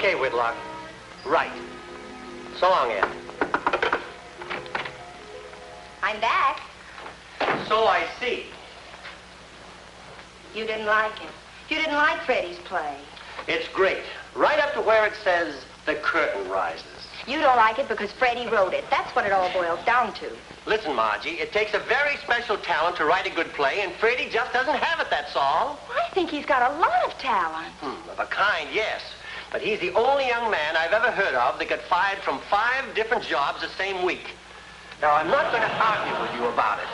Okay, Whitlock. Right. So long, Ed. I'm back. So I see. You didn't like it. You didn't like Freddie's play. It's great. Right up to where it says, the curtain rises. You don't like it because Freddie wrote it. That's what it all boils down to. Listen, Margie, it takes a very special talent to write a good play, and Freddie just doesn't have it, that's all. I think he's got a lot of talent. Of a kind, yes. But he's the only young man I've ever heard of that got fired from 5 different jobs the same week. Now, I'm not going to argue with you about it.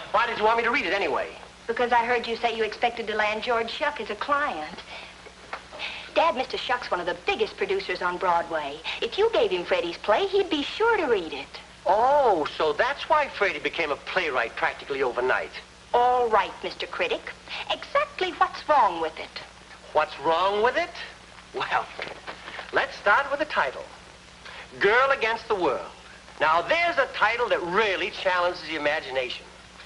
Why did you want me to read it anyway? Because I heard you say you expected to land George Shuck as a client. Dad, Mr. Shuck's one of the biggest producers on Broadway. If you gave him Freddie's play, he'd be sure to read it. Oh, so that's why Freddie became a playwright practically overnight. All right, Mr. Critic. Exactly what's wrong with it? What's wrong with it? Well, let's start with the title. Girl Against the World. Now, there's a title that really challenges the imagination.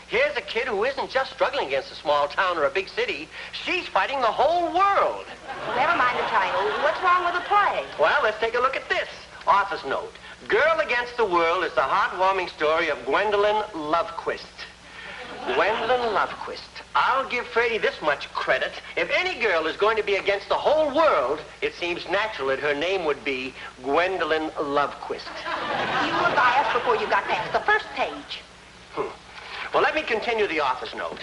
Here's a kid who isn't just struggling against a small town or a big city. She's fighting the whole world. Never mind the title. What's wrong with the play? Well, let's take a look at this. Office note. Girl Against the World is the heartwarming story of Gwendolyn Lovequist. Gwendolyn Lovequist. I'll give Freddie this much credit. If any girl is going to be against the whole world, it seems natural that her name would be Gwendolyn Lovequist. You were biased before you got past the first page. Well, let me continue the author's note.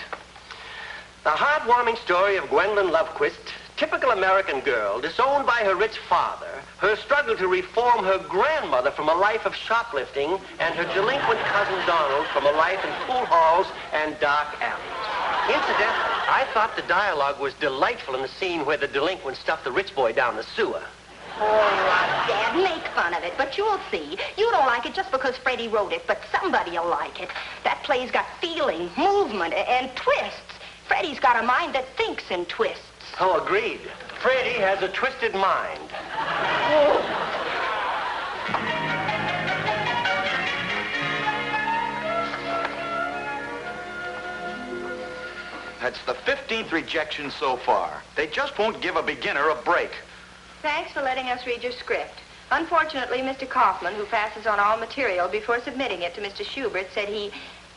The heartwarming story of Gwendolyn Lovequist, typical American girl, disowned by her rich father, her struggle to reform her grandmother from a life of shoplifting, and her delinquent cousin Donald from a life in pool halls and dark alleys. Incidentally, I thought the dialogue was delightful in the scene where the delinquent stuffed the rich boy down the sewer. All right, Dad, make fun of it, but you'll see. You don't like it just because Freddie wrote it, but somebody'll like it. That play's got feeling, movement, and twists. Freddie's got a mind that thinks in twists. Oh, agreed. Freddie has a twisted mind. Oh. That's the 15th rejection so far. They just won't give a beginner a break. Thanks for letting us read your script. Unfortunately, Mr. Kaufman, who passes on all material before submitting it to Mr. Schubert, said he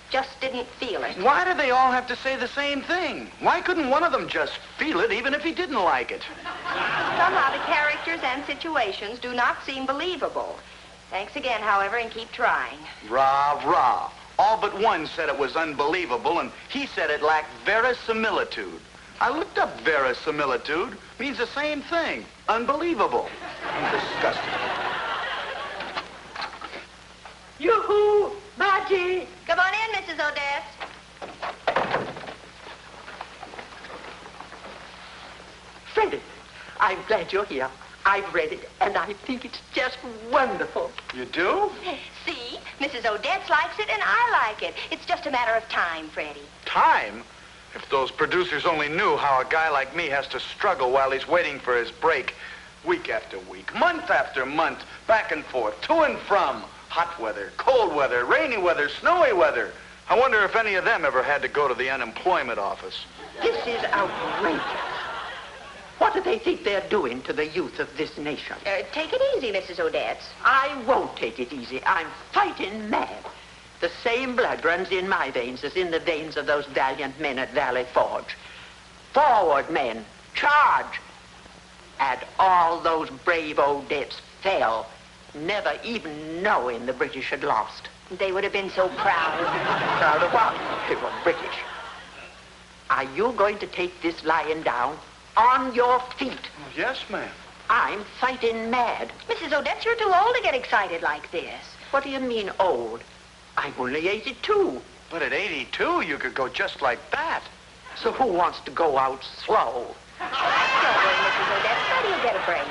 just didn't feel it. Why do they all have to say the same thing? Why couldn't one of them just feel it even if he didn't like it? Somehow the characters and situations do not seem believable. Thanks again, however, and keep trying. Rah, rah. All but one said it was unbelievable, and he said it lacked verisimilitude. I looked up verisimilitude. Means the same thing. Unbelievable. I'm disgusted. Yoo-hoo! Margie! Come on in, Mrs. Odette. Freddie, I'm glad you're here. I've read it, and I think it's just wonderful. You do? See? Mrs. Odette likes it, and I like it. It's just a matter of time, Freddie. Time? If those producers only knew how a guy like me has to struggle while he's waiting for his break. Week after week, month after month, back and forth, to and from. Hot weather, cold weather, rainy weather, snowy weather. I wonder if any of them ever had to go to the unemployment office. This is outrageous. What do they think they're doing to the youth of this nation? Take it easy, Mrs. Odette. I won't take it easy. I'm fighting mad. The same blood runs in my veins as in the veins of those valiant men at Valley Forge. Forward, men. Charge. And all those brave Odettes fell, never even knowing the British had lost. They would have been so proud. Proud of what? They were British. Are you going to take this lying down on your feet? Oh, yes, ma'am. I'm fighting mad. Mrs. Odette, you're too old to get excited like this. What do you mean, old? I'm only 82. But at 82, you could go just like that. So who wants to go out slow? Don't worry, Mrs. Odette. Freddie will get a break.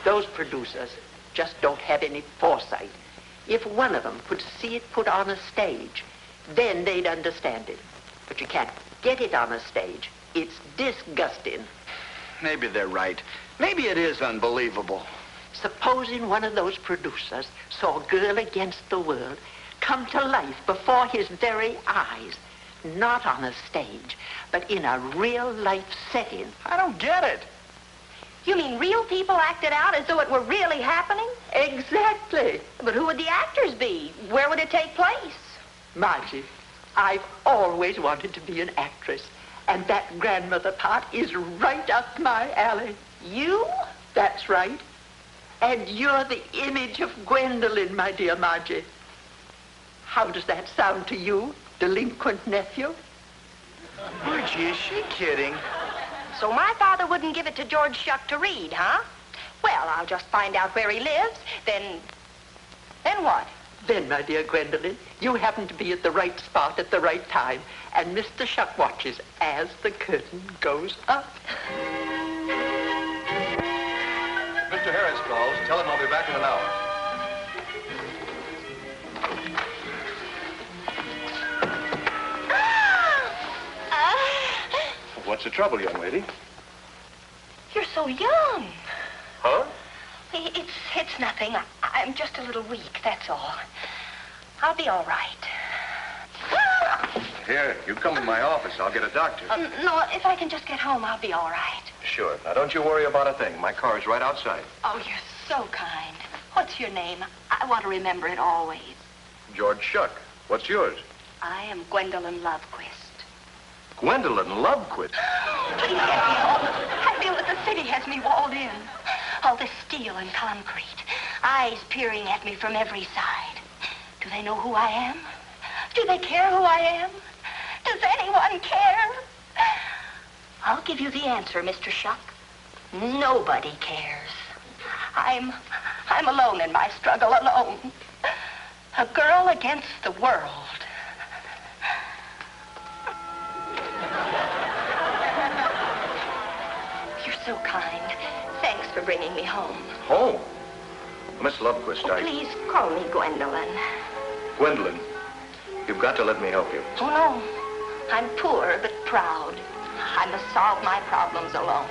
Those producers just don't have any foresight. If one of them could see it put on a stage, then they'd understand it. But you can't get it on a stage. It's disgusting. Maybe they're right. Maybe it is unbelievable. Supposing one of those producers saw Girl Against the World come to life before his very eyes, not on a stage, but in a real-life setting. I don't get it. You mean real people acted out as though it were really happening? Exactly. But who would the actors be? Where would it take place? Margie, I've always wanted to be an actress, and that grandmother part is right up my alley. You? That's right. And you're the image of Gwendolyn, my dear Margie. How does that sound to you, delinquent nephew? Margie, is she kidding? So my father wouldn't give it to George Shuck to read, huh? Well, I'll just find out where he lives, then what? Then, my dear Gwendolyn, you happen to be at the right spot at the right time, and Mr. Shuck watches as the curtain goes up. Mr. Harris calls. Tell him I'll be back in an hour. What's the trouble, young lady? You're so young. Huh? It's nothing. I'm just a little weak, that's all. I'll be all right. Here, you come to my office. I'll get a doctor. No, if I can just get home, I'll be all right. Sure. Now, don't you worry about a thing. My car's right outside. Oh, you're so kind. What's your name? I want to remember it always. George Shuck. What's yours? I am Gwendolyn Lovequist. Gwendolyn Lovequist. Please get me home. I feel that the city has me walled in. All this steel and concrete. Eyes peering at me from every side. Do they know who I am? Do they care who I am? Does anyone care? I'll give you the answer, Mr. Shuck. Nobody cares. I'm alone in my struggle, alone. A girl against the world. You're so kind. Thanks for bringing me home. Oh. Miss Lovequist, Please call me Gwendolyn. Gwendolyn, you've got to let me help you. Oh, no. I'm poor but proud. I must solve my problems alone.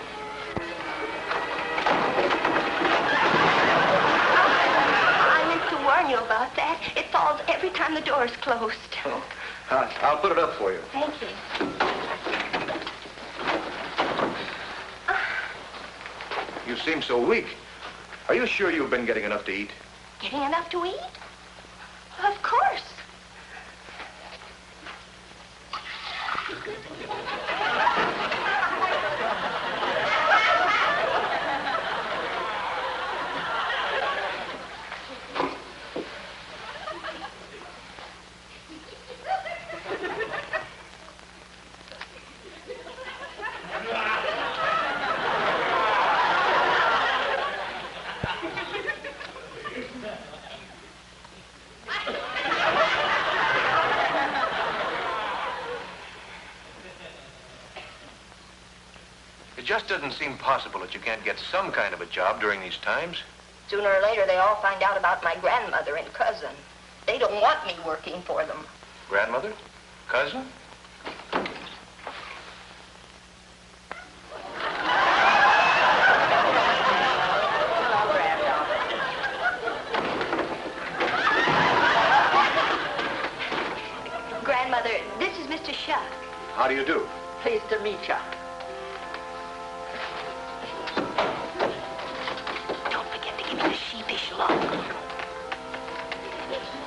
I meant to warn you about that. It falls every time the door is closed. Oh. I'll put it up for you. Thank you. You seem so weak. Are you sure you've been getting enough to eat? Getting enough to eat? Of course. It just doesn't seem possible that you can't get some kind of a job during these times. Sooner or later, they all find out about my grandmother and cousin. They don't want me working for them. Grandmother? Cousin? Grandmother, this is Mr. Shuck. How do you do? Pleased to meet you. Don't forget to give me the sheepish look.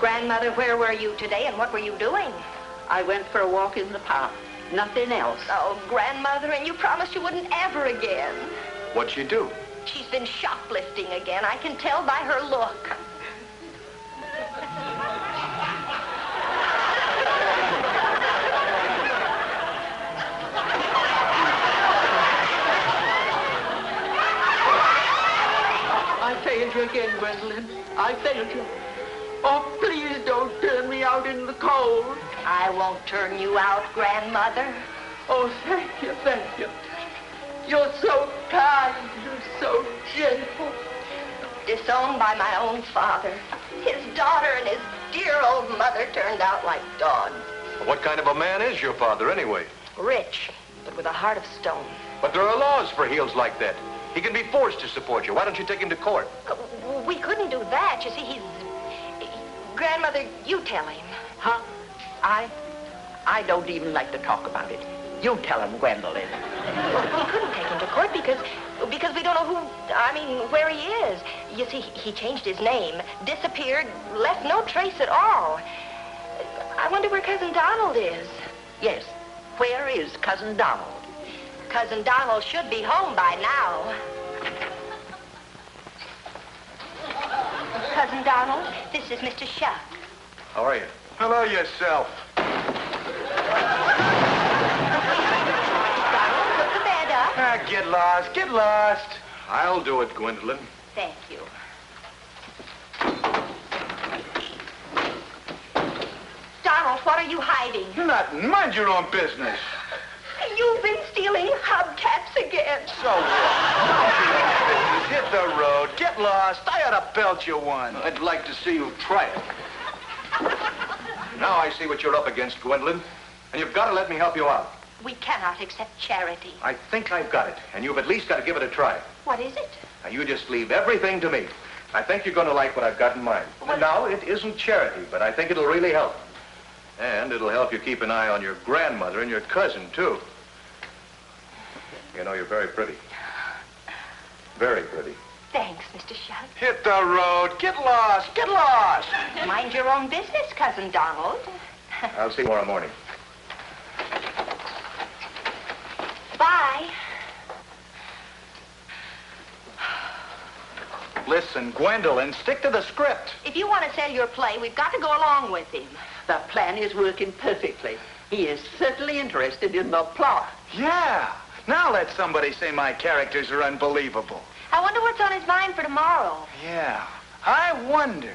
Grandmother, where were you today and what were you doing? I went for a walk in the park. Nothing else. Oh, Grandmother, and you promised you wouldn't ever again. What'd she do? She's been shoplifting again. I can tell by her look. I failed you again, Gwendolyn. I failed you. Oh, please don't turn me out in the cold. I won't turn you out, Grandmother. Oh, thank you, thank you. You're so kind, you're so gentle. Disowned by my own father. His daughter and his dear old mother turned out like dogs. Well, what kind of a man is your father, anyway? Rich, but with a heart of stone. But there are laws for heels like that. He can be forced to support you. Why don't you take him to court? We couldn't do that. You see, he's... Grandmother, you tell him. Huh? I don't even like to talk about it. You tell him, Gwendolyn. We couldn't take him to court because we don't know where he is. You see, he changed his name, disappeared, left no trace at all. I wonder where Cousin Donald is. Yes. Where is Cousin Donald? Cousin Donald should be home by now. Cousin Donald, this is Mr. Shuck. How are you? Hello yourself. Donald, put the bed up. Ah, get lost, get lost. I'll do it, Gwendolyn. Thank you. Donald, what are you hiding? Nothing. Mind your own business. You've been stealing hubcaps again. So what? Hit the road. Get lost. I ought to belt you one. I'd like to see you try it. Now I see what you're up against, Gwendolyn. And you've got to let me help you out. We cannot accept charity. I think I've got it. And you've at least got to give it a try. What is it? Now, you just leave everything to me. I think you're going to like what I've got in mind. What? Now, it isn't charity, but I think it'll really help. And it'll help you keep an eye on your grandmother and your cousin, too. You know, you're very pretty. Very pretty. Thanks, Mr. Shuck. Hit the road. Get lost. Get lost. Mind your own business, Cousin Donald. I'll see you tomorrow morning. Bye. Listen, Gwendolyn, stick to the script. If you want to sell your play, we've got to go along with him. The plan is working perfectly. He is certainly interested in the plot. Yeah. Now let somebody say my characters are unbelievable. I wonder what's on his mind for tomorrow. Yeah. I wonder.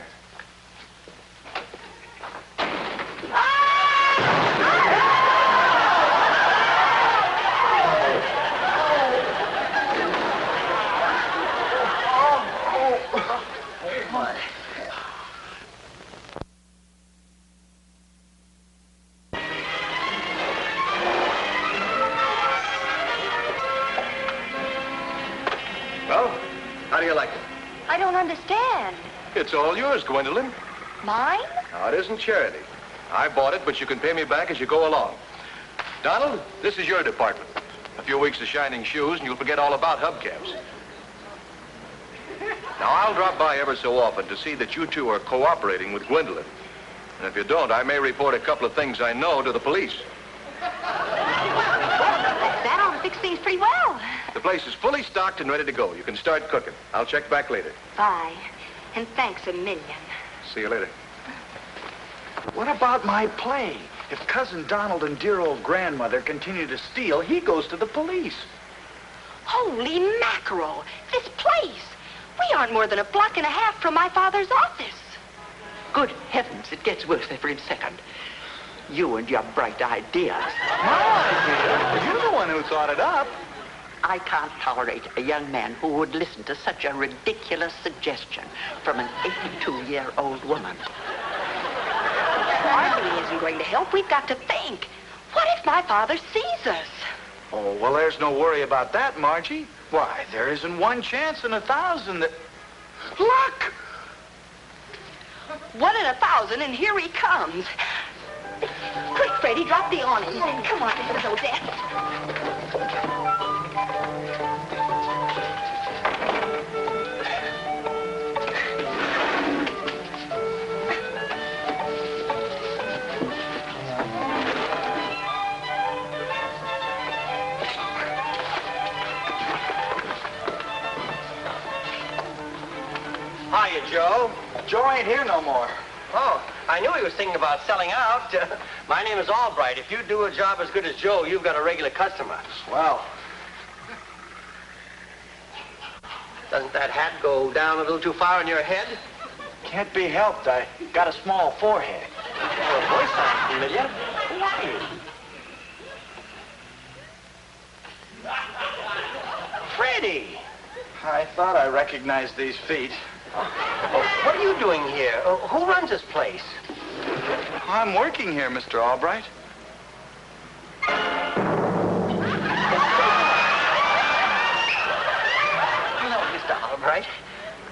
Well, how do you like it? I don't understand. It's all yours, Gwendolyn. Mine? Now, it isn't charity. I bought it, but you can pay me back as you go along. Donald, this is your department. A few weeks of shining shoes, and you'll forget all about hubcaps. Now, I'll drop by ever so often to see that you two are cooperating with Gwendolyn. And if you don't, I may report a couple of things I know to the police. That ought to fix things pretty well. The place is fully stocked and ready to go. You can start cooking. I'll check back later. Bye. And thanks a million. See you later. What about my play? If Cousin Donald and dear old grandmother continue to steal, he goes to the police. Holy mackerel! This place! We aren't more than a block and a half from my father's office. Good heavens, it gets worse every second. You and your bright ideas. My idea? You're the one who thought it up. I can't tolerate a young man who would listen to such a ridiculous suggestion from an 82-year-old woman. Arguing isn't going to help. We've got to think. What if my father sees us? Oh, well, there's no worry about that, Margie. Why, there isn't one chance in 1,000 that... Look! 1 in 1,000, and here he comes. Quick, Freddie, drop the awning. Come on, this is Odette. Hiya, Joe. Joe ain't here no more. Oh, I knew he was thinking about selling out. My name is Albright. If you do a job as good as Joe, you've got a regular customer. Swell. Doesn't that hat go down a little too far on your head? Can't be helped. I got a small forehead. Your voice sounds familiar. Who are you? Freddie! I thought I recognized these feet. Oh, what are you doing here? Who runs this place? I'm working here, Mr. Albright. Hello, Mr. Albright.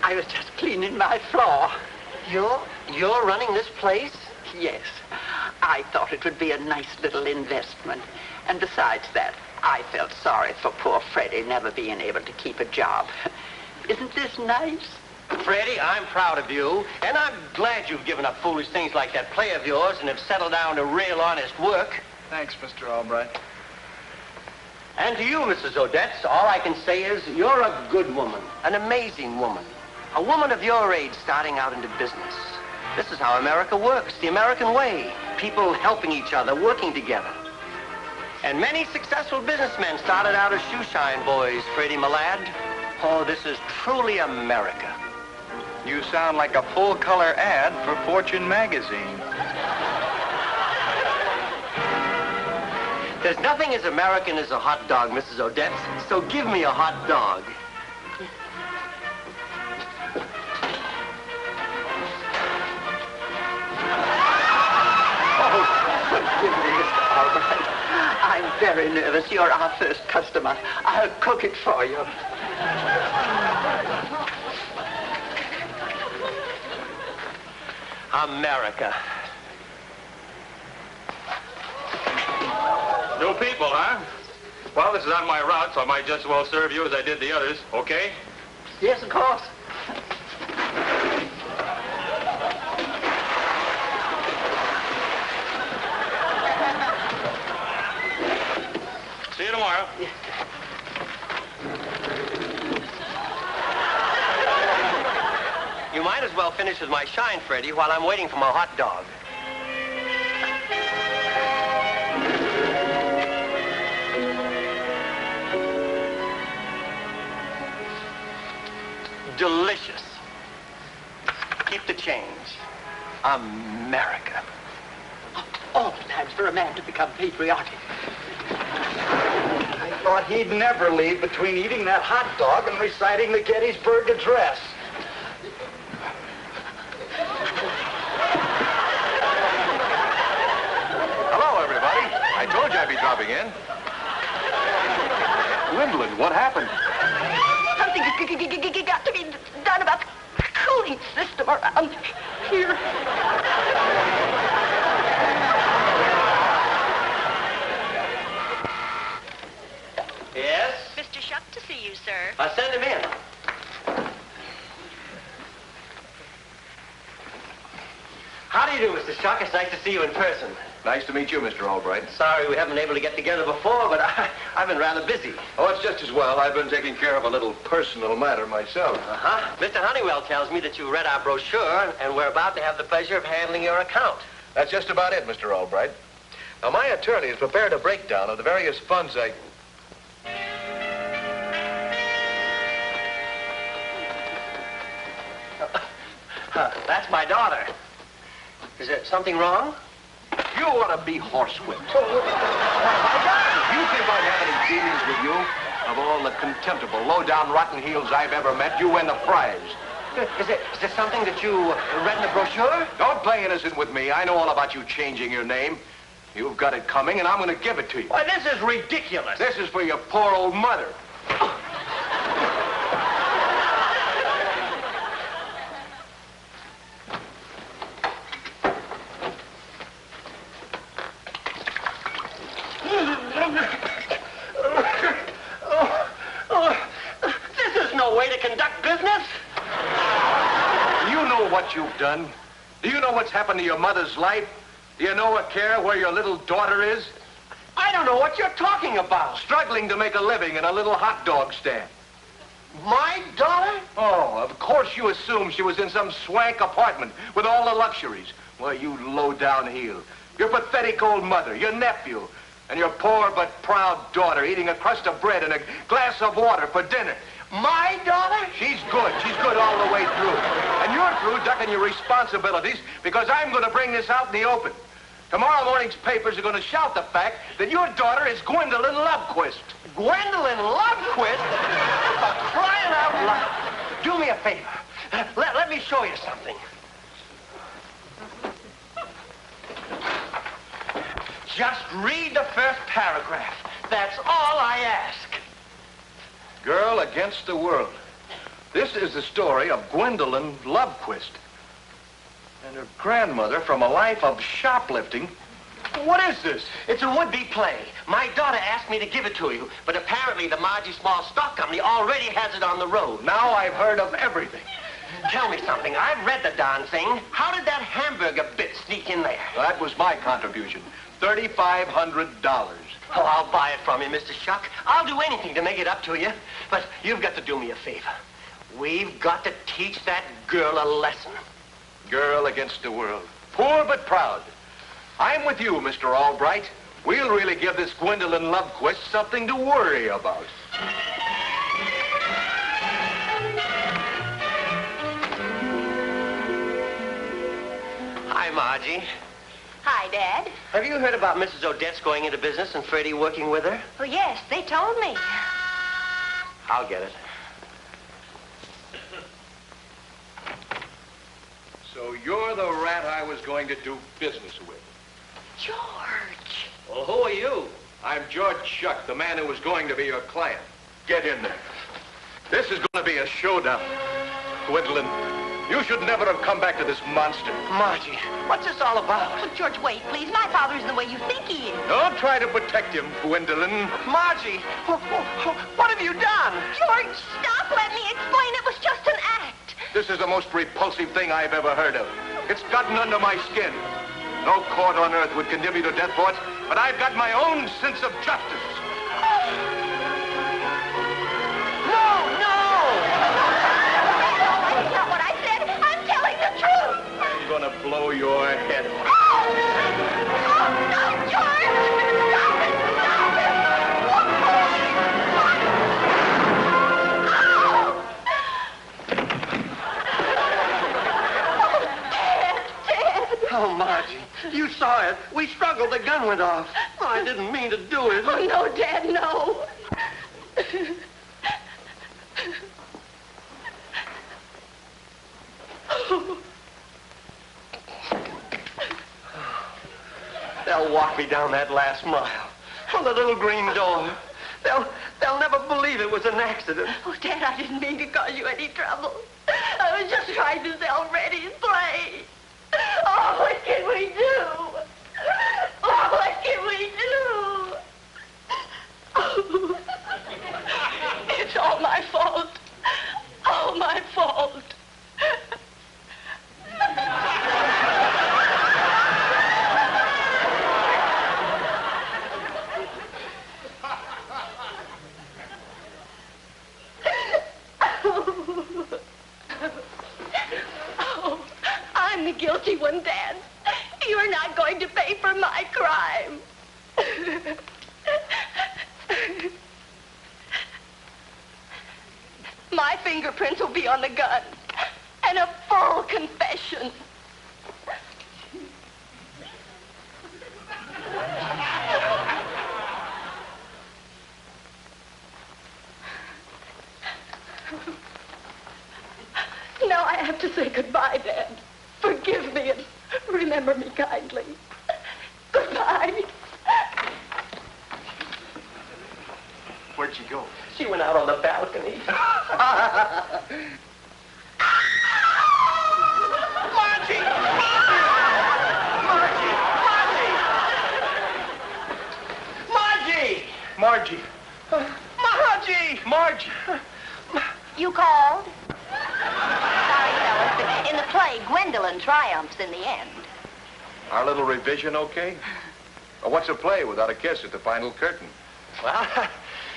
I was just cleaning my floor. You're running this place? Yes. I thought it would be a nice little investment. And besides that, I felt sorry for poor Freddie never being able to keep a job. Isn't this nice? Freddie, I'm proud of you, and I'm glad you've given up foolish things like that play of yours and have settled down to real honest work. Thanks, Mr. Albright. And to you, Mrs. Odette, all I can say is you're a good woman, an amazing woman, a woman of your age starting out into business. This is how America works, the American way. People helping each other, working together. And many successful businessmen started out as shoeshine boys, Freddie, my lad. Oh, this is truly America. You sound like a full-color ad for Fortune magazine. There's nothing as American as a hot dog, Mrs. Odette, so give me a hot dog. Forgive me, Mr. Albright. I'm very nervous. You're our first customer. I'll cook it for you. America. New people, huh? Well, this is on my route, so I might just as well serve you as I did the others, okay? Yes, of course. See you tomorrow. You might as well finish with my shine, Freddie, while I'm waiting for my hot dog. Delicious. Keep the change. America. All times for a man to become patriotic. I thought he'd never leave between eating that hot dog and reciting the Gettysburg Address. Hello, everybody. I told you I'd be dropping in. Gwendolyn, what happened? Something got to be done about the cooling system around here. Yes? Mr. Shuck to see you, sir. Send him in. How do you do, Mr. Shuck? It's nice to see you in person. Nice to meet you, Mr. Albright. Sorry we haven't been able to get together before, but I've been rather busy. Oh, it's just as well. I've been taking care of a little personal matter myself. Uh-huh. Mr. Honeywell tells me that you read our brochure, and we're about to have the pleasure of handling your account. That's just about it, Mr. Albright. Now, my attorney has prepared a breakdown of the various funds I... That's my daughter. Is there something wrong? You ought to be horsewhipped. My God, you think I have any dealings with you? Of all the contemptible, low-down, rotten heels I've ever met, you win the prize. Is there something that you read in the brochure? Don't play innocent with me. I know all about you changing your name. You've got it coming, and I'm going to give it to you. Why, this is ridiculous. This is for your poor old mother. This is no way to conduct business. Do you know what you've done? Do you know what's happened to your mother's life? Do you know or care where your little daughter is? I don't know what you're talking about. Struggling to make a living in a little hot dog stand. My daughter? Oh, of course you assume she was in some swank apartment with all the luxuries. Well, you low-down heel. Your pathetic old mother, your nephew, and your poor but proud daughter eating a crust of bread and a glass of water for dinner. My daughter? She's good. She's good all the way through. And you're through ducking your responsibilities because I'm going to bring this out in the open. Tomorrow morning's papers are going to shout the fact that your daughter is Gwendolyn Lovequist. Gwendolyn Lovequist? For crying out loud. Do me a favor. Let me show you something. Just read the first paragraph. That's all I ask. Girl against the world. This is the story of Gwendolyn Lovequist. And her grandmother, from a life of shoplifting, What is this? It's a would-be play. My daughter asked me to give it to you, but apparently the Margie Small Stock Company already has it on the road. Now I've heard of everything. Tell me something. I've read the darn thing. How did that hamburger bit sneak in there? That was my contribution. $3,500. Oh, I'll buy it from you, Mr. Shuck. I'll do anything to make it up to you. But you've got to do me a favor. We've got to teach that girl a lesson. Girl against the world. Poor but proud. I'm with you, Mr. Albright. We'll really give this Gwendolyn Lovequist something to worry about. Hi, Margie. Hi, Dad. Have you heard about Mrs. Odette's going into business and Freddie working with her? Oh, yes, they told me. I'll get it. So you're the rat I was going to do business with. George. Well, who are you? I'm George Shuck, the man who was going to be your client. Get in there. This is going to be a showdown. Gwendolyn, you should never have come back to this monster. Margie, what's this all about? Oh, George, wait, please. My father isn't the way you think he is. Don't try to protect him, Gwendolyn. Margie, what have you done? George, stop. Let me explain. It was just an act. This is the most repulsive thing I've ever heard of. It's gotten under my skin. No court on earth would condemn me to death for it, but I've got my own sense of justice. No! That's not what I said. I'm telling the truth. I'm gonna blow your head off. Oh, no, George! Stop it! Stop it! Oh, Margie, you saw it. We struggled. The gun went off. Oh, I didn't mean to do it. Oh, no, Dad, no. They'll walk me down that last mile. Oh, the little green door. They'll never believe it was an accident. Oh, Dad, I didn't mean to cause you any trouble. I was just trying to sell Freddie's play. Oh, what can we do? Oh, what can we do? Oh, it's all my fault. All my fault. I'm the guilty one, Dad. You're not going to pay for my crime. My fingerprints will be on the gun. And a full confession. Now I have to say goodbye, Dad. Forgive me and remember me kindly. Goodbye. Where'd she go? She went out on the balcony. Margie! Margie! Margie! You called? Sorry, fellas, but in the play, Gwendolyn triumphs in the end. Our little revision okay? Or what's a play without a kiss at the final curtain? Well,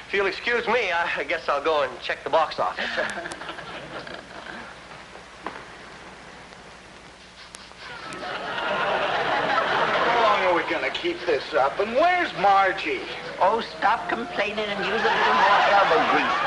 if you'll excuse me, I guess I'll go and check the box office. How long are we gonna keep this up? And where's Margie? Oh, stop complaining and use a little more elbow grease.